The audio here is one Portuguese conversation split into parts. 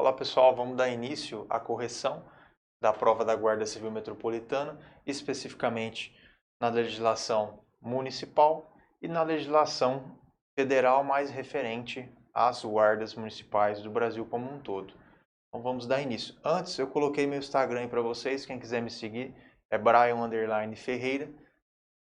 Olá pessoal, vamos dar início à correção da prova da Guarda Civil Metropolitana, especificamente na legislação municipal e na legislação federal mais referente às guardas municipais do Brasil como um todo. Então vamos dar início. Antes eu coloquei meu Instagram aí para vocês, quem quiser me seguir é Brian_Ferreira.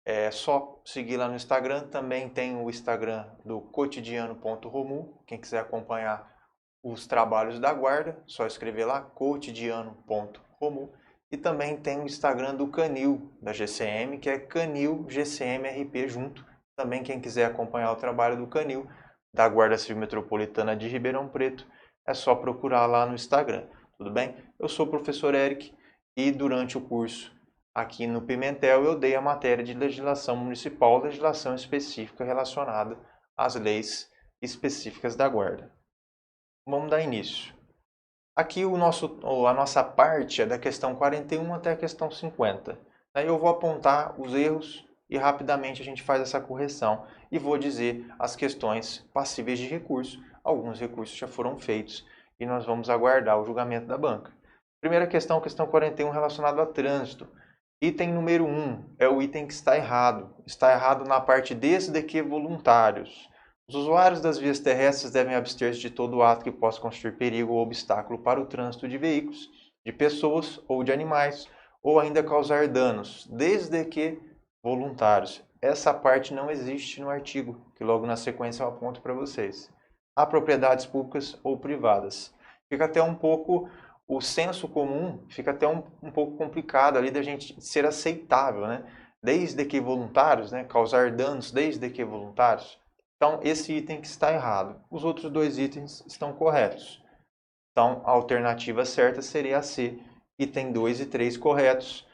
É só seguir lá no Instagram, também tem o Instagram do cotidiano.romu, quem quiser acompanhar os trabalhos da guarda, só escrever lá, cotidiano.romu. E também tem o Instagram do Canil, da GCM, que é Canil GCMRP junto. Também quem quiser acompanhar o trabalho do Canil, da Guarda Civil Metropolitana de Ribeirão Preto, é só procurar lá no Instagram, tudo bem? Eu sou o professor Eric e durante o curso aqui no Pimentel eu dei a matéria de legislação municipal, legislação específica relacionada às leis específicas da guarda. Vamos dar início. Aqui a nossa parte é da questão 41 até a questão 50. Aí eu vou apontar os erros e rapidamente a gente faz essa correção. E vou dizer as questões passíveis de recurso. Alguns recursos já foram feitos e nós vamos aguardar o julgamento da banca. Primeira questão, questão 41 relacionada a trânsito. Item número 1 é o item que está errado. Está errado na parte desde que voluntários. Os usuários das vias terrestres devem abster-se de todo ato que possa constituir perigo ou obstáculo para o trânsito de veículos, de pessoas ou de animais, ou ainda causar danos, desde que voluntários. Essa parte não existe no artigo, que logo na sequência eu aponto para vocês. Há propriedades públicas ou privadas. Fica até um pouco, o senso comum fica até um pouco complicado ali da gente ser aceitável, né? Desde que voluntários, né? Causar danos desde que voluntários. Então, esse item que está errado. Os outros dois itens estão corretos. Então, a alternativa certa seria a C, item 2 e 3 corretos.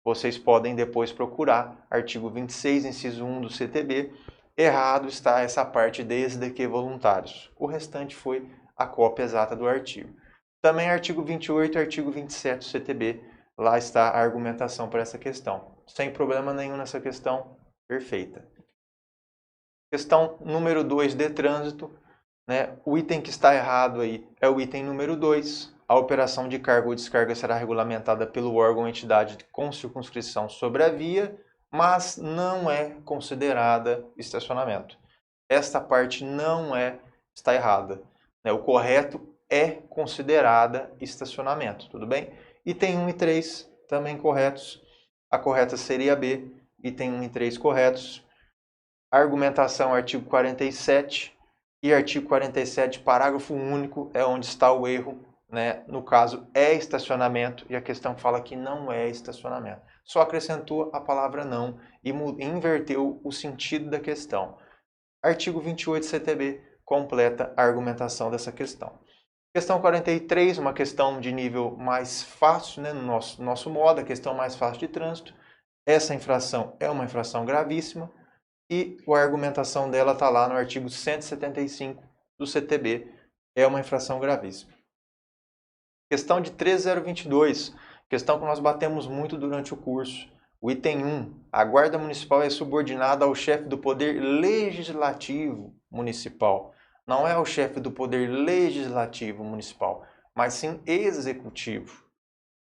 Vocês podem depois procurar, artigo 26, inciso 1 do CTB. Errado está essa parte desde que voluntários. O restante foi a cópia exata do artigo. Também artigo 28 e artigo 27 do CTB. Lá está a argumentação para essa questão. Sem problema nenhum nessa questão, perfeita. Questão número 2 de trânsito, né? O item que está errado aí é o item número 2. A operação de carga ou descarga será regulamentada pelo órgão ou entidade com circunscrição sobre a via, mas não é considerada estacionamento. Esta parte não está errada, né? O correto é considerada estacionamento, tudo bem? Item 1 e 3 também corretos. A correta seria a B. Item 1 e 3 corretos. Argumentação, artigo 47 e artigo 47, parágrafo único, é onde está o erro, né? No caso, é estacionamento e a questão fala que não é estacionamento. Só acrescentou a palavra não e inverteu o sentido da questão. Artigo 28 CTB completa a argumentação dessa questão. Questão 43, uma questão de nível mais fácil, né? No nosso modo, a questão mais fácil de trânsito. Essa infração é uma infração gravíssima. E a argumentação dela está lá no artigo 175 do CTB. É uma infração gravíssima. Questão de 13022. Questão que nós batemos muito durante o curso. O item 1. A Guarda Municipal é subordinada ao chefe do Poder Legislativo Municipal. Não é ao chefe do Poder Legislativo Municipal, mas sim executivo.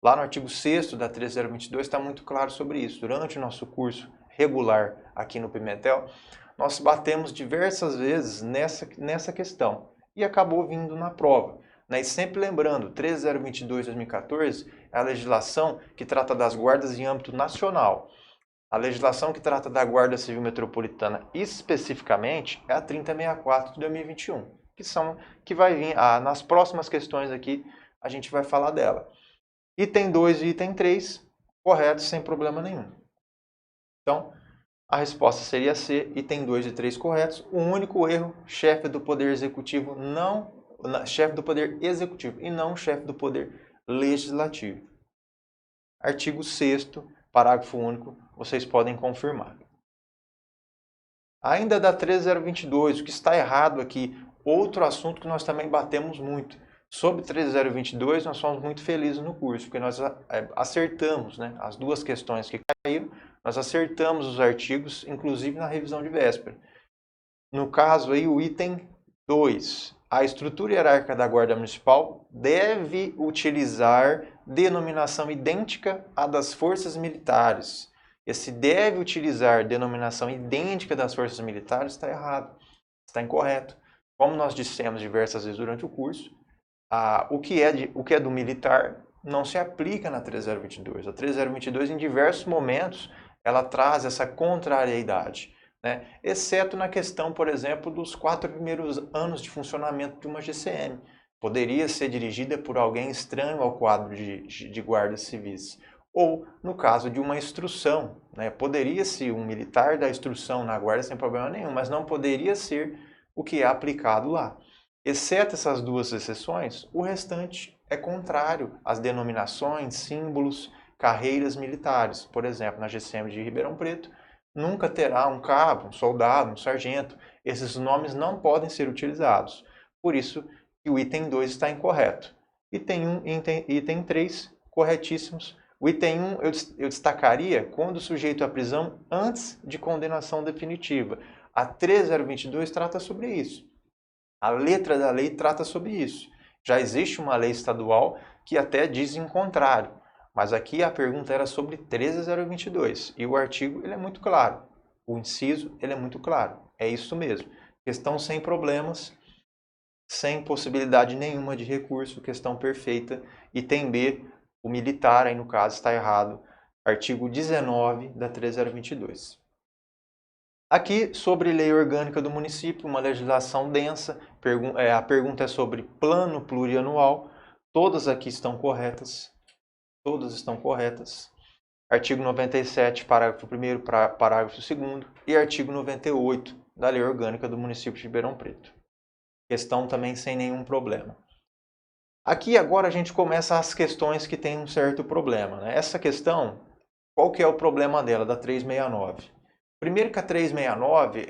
Lá no artigo 6º da 13022 está muito claro sobre isso. Durante o nosso curso regular aqui no Pimentel, nós batemos diversas vezes nessa questão e acabou vindo na prova. E sempre lembrando, 13022/2014 é a legislação que trata das guardas em âmbito nacional. A legislação que trata da Guarda Civil Metropolitana especificamente é a 3064 de 2021, que vai vir nas próximas questões aqui, a gente vai falar dela. Item 2 e item 3, corretos sem problema nenhum. Então, a resposta seria C, item 2 e 3 corretos. O único erro, chefe do Poder Executivo chefe do Poder Executivo e não chefe do Poder Legislativo. Artigo 6º, parágrafo único, vocês podem confirmar. Ainda da 13022, o que está errado aqui, outro assunto que nós também batemos muito. Sobre 13022, nós fomos muito felizes no curso, porque nós acertamos, né, as duas questões que caíram, nós acertamos os artigos, inclusive na revisão de véspera. No caso aí, o item 2 a estrutura hierárquica da Guarda Municipal deve utilizar denominação idêntica à das forças militares. Esse deve utilizar denominação idêntica das forças militares está errado, está incorreto. Como nós dissemos diversas vezes durante o curso, o que é do militar não se aplica na 3022. A 3022, em diversos momentos, ela traz essa contrariedade, né? Exceto na questão, por exemplo, dos 4 primeiros anos de funcionamento de uma GCM. Poderia ser dirigida por alguém estranho ao quadro de guardas civis. Ou, no caso de uma instrução, né? Poderia ser um militar da instrução na guarda sem problema nenhum, mas não poderia ser o que é aplicado lá. Exceto essas 2 exceções, o restante é contrário às denominações, símbolos, carreiras militares. Por exemplo, na GCM de Ribeirão Preto, nunca terá um cabo, um soldado, um sargento. Esses nomes não podem ser utilizados. Por isso que o item 2 está incorreto. Item 1 e item 3, corretíssimos. O item 1 eu destacaria quando sujeito à prisão antes de condenação definitiva. A 3022 trata sobre isso. A letra da lei trata sobre isso. Já existe uma lei estadual que até diz em contrário. Mas aqui a pergunta era sobre 13022 e o artigo ele é muito claro. O inciso ele é muito claro. É isso mesmo. Questão sem problemas, sem possibilidade nenhuma de recurso, questão perfeita. Item B, o militar aí no caso está errado. Artigo 19 da 13022. Aqui, sobre lei orgânica do município, uma legislação densa, a pergunta é sobre plano plurianual, todas aqui estão corretas, todas estão corretas. Artigo 97, parágrafo 1º, parágrafo 2º e artigo 98 da lei orgânica do município de Ribeirão Preto. Questão também sem nenhum problema. Aqui agora a gente começa as questões que têm um certo problema, né? Essa questão, qual que é o problema dela, da 369? Primeiro que a 369,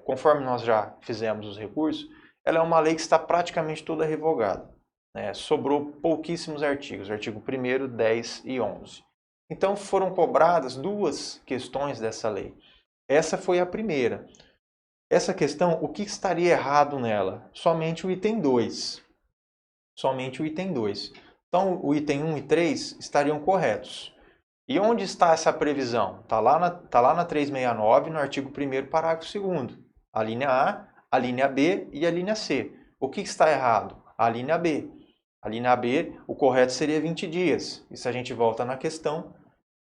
conforme nós já fizemos os recursos, ela é uma lei que está praticamente toda revogada, né? Sobrou pouquíssimos artigos, artigo 1º, 10 e 11. Então foram cobradas 2 questões dessa lei. Essa foi a primeira. Essa questão, o que estaria errado nela? Somente o item 2. Somente o item 2. Então o item 1 e 3 estariam corretos. E onde está essa previsão? Está lá na 369, no artigo 1º, parágrafo 2º. A linha A, a linha B e a linha C. O que está errado? A linha B. A linha B, o correto seria 20 dias. E se a gente volta na questão,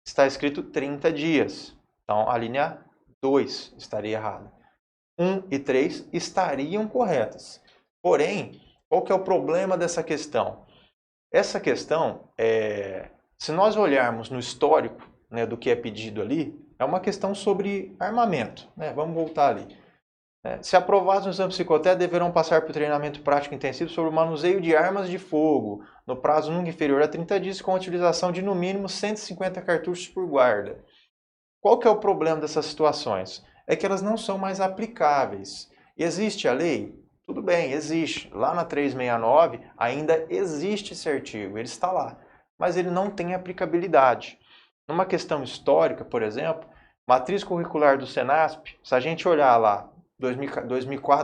está escrito 30 dias. Então, a linha 2 estaria errada. 1 e 3 estariam corretas. Porém, qual que é o problema dessa questão? Essa questão se nós olharmos no histórico, né, do que é pedido ali, é uma questão sobre armamento, né? Vamos voltar ali. Se aprovados no exame psicotécnico, deverão passar por treinamento prático intensivo sobre o manuseio de armas de fogo, no prazo nunca inferior a 30 dias, com a utilização de no mínimo 150 cartuchos por guarda. Qual que é o problema dessas situações? É que elas não são mais aplicáveis. Existe a lei? Tudo bem, existe. Lá na 369 ainda existe esse artigo, ele está lá. Mas ele não tem aplicabilidade. Numa questão histórica, por exemplo, matriz curricular do Senasp, se a gente olhar lá, 2004,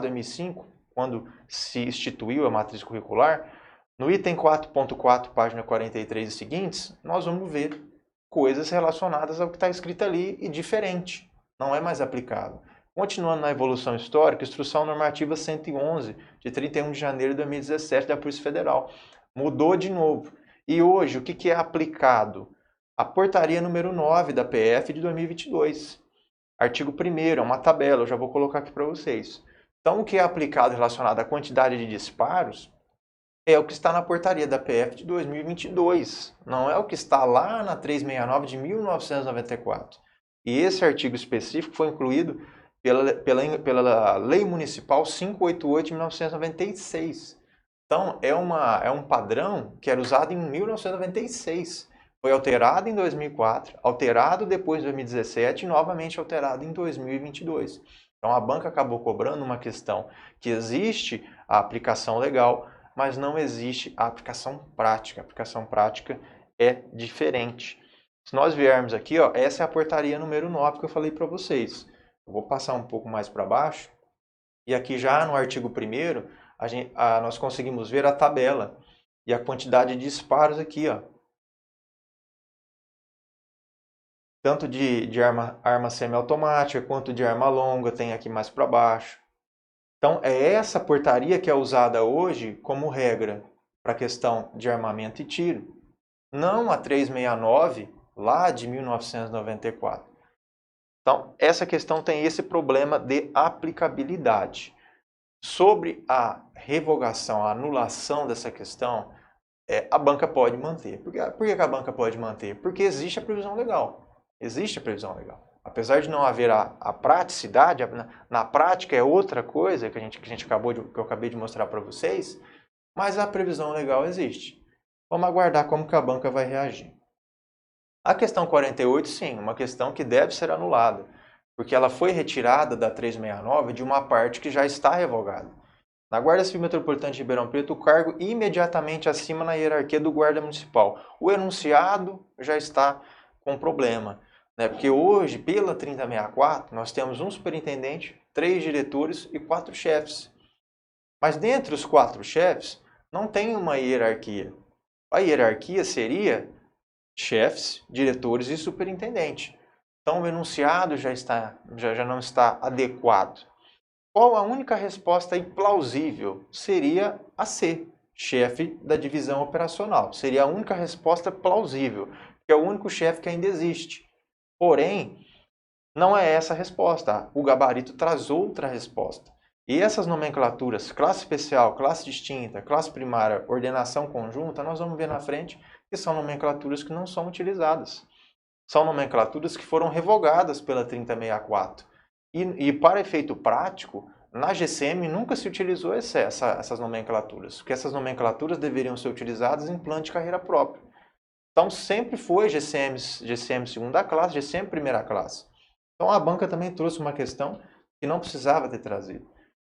2005, quando se instituiu a matriz curricular, no item 4.4, página 43 e seguintes, nós vamos ver coisas relacionadas ao que está escrito ali e diferente, não é mais aplicável. Continuando na evolução histórica, Instrução Normativa 111, de 31 de janeiro de 2017, da Polícia Federal. Mudou de novo. E hoje, o que é aplicado? A portaria número 9 da PF de 2022. Artigo 1º, é uma tabela, eu já vou colocar aqui para vocês. Então, o que é aplicado relacionado à quantidade de disparos é o que está na portaria da PF de 2022. Não é o que está lá na 369 de 1994. E esse artigo específico foi incluído pela Lei Municipal 588 de 1996. Então, é um padrão que era usado em 1996. Foi alterado em 2004, alterado depois em 2017 e novamente alterado em 2022. Então, a banca acabou cobrando uma questão que existe a aplicação legal, mas não existe a aplicação prática. A aplicação prática é diferente. Se nós viermos aqui, ó, essa é a portaria número 9 que eu falei para vocês. Eu vou passar um pouco mais para baixo. E aqui já no artigo 1º, nós conseguimos ver a tabela e a quantidade de disparos aqui, ó. Tanto de arma semiautomática quanto de arma longa, tem aqui mais para baixo. Então, é essa portaria que é usada hoje como regra para a questão de armamento e tiro. Não a 369, lá de 1994. Então, essa questão tem esse problema de aplicabilidade. Sobre a revogação, a anulação dessa questão, a banca pode manter. Por que a banca pode manter? Porque existe a previsão legal. Existe a previsão legal. Apesar de não haver a praticidade, na prática é outra coisa que eu acabei de mostrar para vocês, mas a previsão legal existe. Vamos aguardar como que a banca vai reagir. A questão 48, sim, uma questão que deve ser anulada, porque ela foi retirada da 369 de uma parte que já está revogada. Na Guarda Civil Metropolitana de Ribeirão Preto, o cargo imediatamente acima na hierarquia do guarda municipal. O enunciado já está com problema, né? Porque hoje, pela 3064, nós temos um superintendente, 3 diretores e 4 chefes. Mas dentre os 4 chefes, não tem uma hierarquia. A hierarquia seria chefes, diretores e superintendente. Então o enunciado já não está adequado. Qual a única resposta plausível? Seria a C, chefe da divisão operacional. Seria a única resposta plausível, que é o único chefe que ainda existe. Porém, não é essa a resposta. O gabarito traz outra resposta. E essas nomenclaturas, classe especial, classe distinta, classe primária, ordenação conjunta, nós vamos ver na frente que são nomenclaturas que não são utilizadas. São nomenclaturas que foram revogadas pela 3064. E para efeito prático, na GCM nunca se utilizou essas nomenclaturas, porque essas nomenclaturas deveriam ser utilizadas em plano de carreira próprio. Então sempre foi GCM segunda classe, GCM primeira classe. Então a banca também trouxe uma questão que não precisava ter trazido.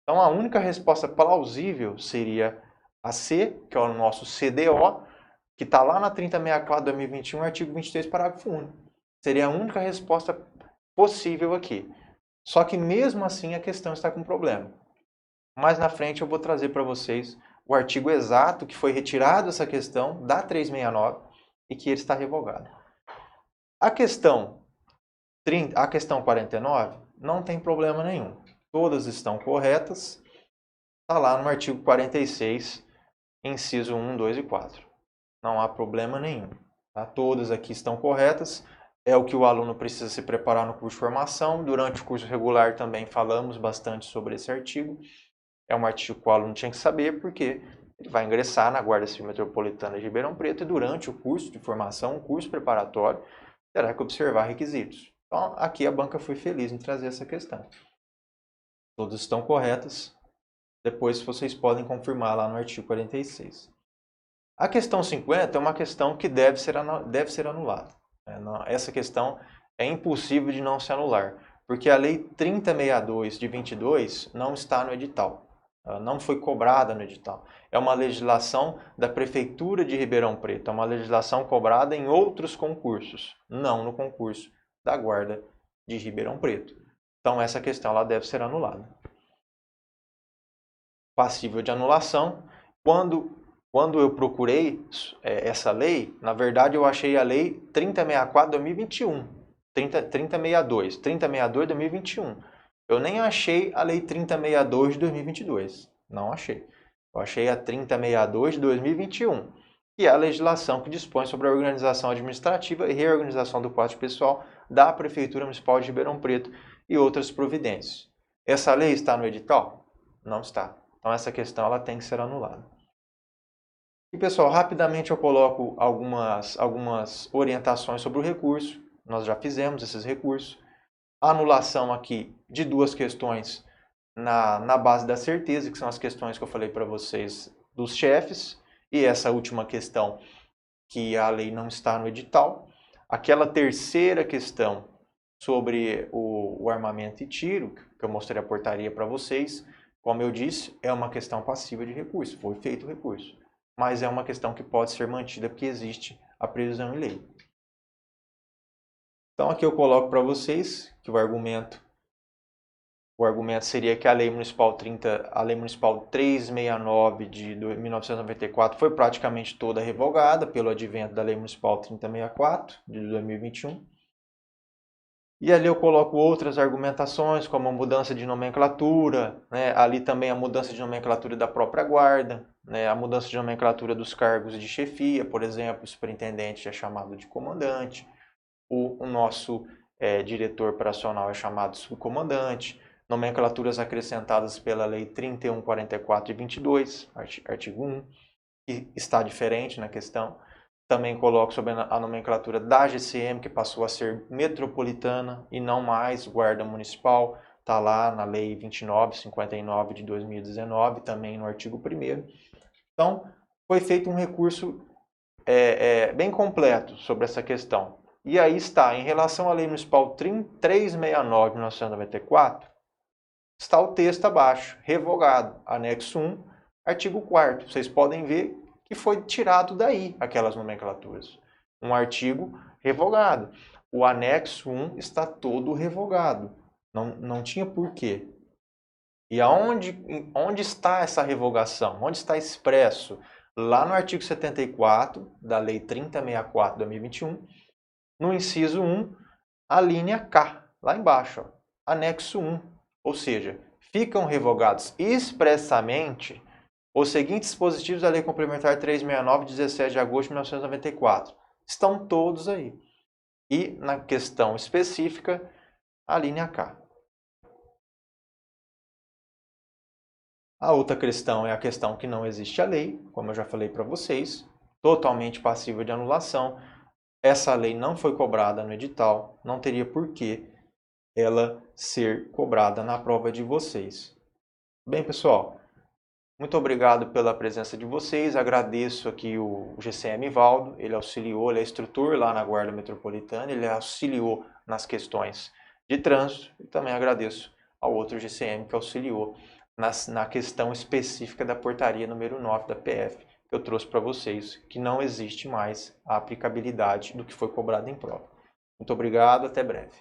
Então a única resposta plausível seria a C, que é o nosso CDO, que está lá na 3064 de 2021, artigo 23, parágrafo único. Seria a única resposta possível aqui. Só que mesmo assim a questão está com problema. Mais na frente eu vou trazer para vocês o artigo exato que foi retirado essa questão da 369 e que ele está revogado. A questão 49 não tem problema nenhum. Todas estão corretas. Está lá no artigo 46, inciso 1, 2 e 4. Não há problema nenhum. Tá? Todas aqui estão corretas. É o que o aluno precisa se preparar no curso de formação. Durante o curso regular também falamos bastante sobre esse artigo. É um artigo que o aluno tinha que saber porque ele vai ingressar na Guarda Civil Metropolitana de Ribeirão Preto e durante o curso de formação, o curso preparatório, terá que observar requisitos. Então, aqui a banca foi feliz em trazer essa questão. Todas estão corretas. Depois vocês podem confirmar lá no artigo 46. A questão 50 é uma questão que deve ser anulada. Essa questão é impossível de não se anular, porque a Lei 3062 de 22 não está no edital. Ela não foi cobrada no edital. É uma legislação da Prefeitura de Ribeirão Preto. É uma legislação cobrada em outros concursos, não no concurso da Guarda de Ribeirão Preto. Então essa questão ela deve ser anulada. Passível de anulação. Quando eu procurei essa lei, na verdade eu achei a lei 3064 de 2021, 3062 de 2021. Eu nem achei a lei 3062 de 2022, não achei. Eu achei a 3062 de 2021, que é a legislação que dispõe sobre a organização administrativa e reorganização do quadro pessoal da Prefeitura Municipal de Ribeirão Preto e outras providências. Essa lei está no edital? Não está. Então essa questão ela tem que ser anulada. E pessoal, rapidamente eu coloco algumas orientações sobre o recurso. Nós já fizemos esses recursos. A anulação aqui de 2 questões na base da certeza, que são as questões que eu falei para vocês dos chefes. E essa última questão, que a lei não está no edital. Aquela terceira questão sobre o armamento e tiro, que eu mostrei a portaria para vocês. Como eu disse, é uma questão passiva de recurso. Foi feito o recurso. Mas é uma questão que pode ser mantida porque existe a previsão em lei. Então aqui eu coloco para vocês que o argumento O argumento seria que a Lei Municipal 369 de 1994 foi praticamente toda revogada pelo advento da Lei Municipal 3064 de 2021. E ali eu coloco outras argumentações, como a mudança de nomenclatura, né? Ali também a mudança de nomenclatura da própria guarda, né? A mudança de nomenclatura dos cargos de chefia, por exemplo, o superintendente é chamado de comandante, o nosso diretor operacional é chamado de subcomandante, nomenclaturas acrescentadas pela Lei 3144 de 22, artigo 1, que está diferente na questão. Também coloco sobre a nomenclatura da GCM, que passou a ser metropolitana e não mais guarda municipal. Está lá na Lei 2959 de 2019, também no artigo 1º. Então, foi feito um recurso bem completo sobre essa questão. E aí está, em relação à Lei Municipal 369 de 1994, está o texto abaixo, revogado, anexo 1, artigo 4º. Vocês podem ver que foi tirado daí aquelas nomenclaturas. Um artigo revogado. O anexo 1 está todo revogado. Não tinha porquê. E onde está essa revogação? Onde está expresso? Lá no artigo 74 da Lei 3064 de 2021, no inciso 1, a linha K, lá embaixo, ó, anexo 1. Ou seja, ficam revogados expressamente os seguintes dispositivos da Lei Complementar 369, de 17 de agosto de 1994. Estão todos aí. E, na questão específica, a linha K. A outra questão é a questão que não existe a lei, como eu já falei para vocês, totalmente passível de anulação. Essa lei não foi cobrada no edital, não teria por que ela ser cobrada na prova de vocês. Bem, pessoal, muito obrigado pela presença de vocês. Agradeço aqui o GCM Valdo, ele auxiliou, ele é instrutor lá na Guarda Metropolitana, ele auxiliou nas questões de trânsito. E também agradeço ao outro GCM que auxiliou na questão específica da portaria número 9 da PF, que eu trouxe para vocês, que não existe mais a aplicabilidade do que foi cobrado em prova. Muito obrigado, até breve.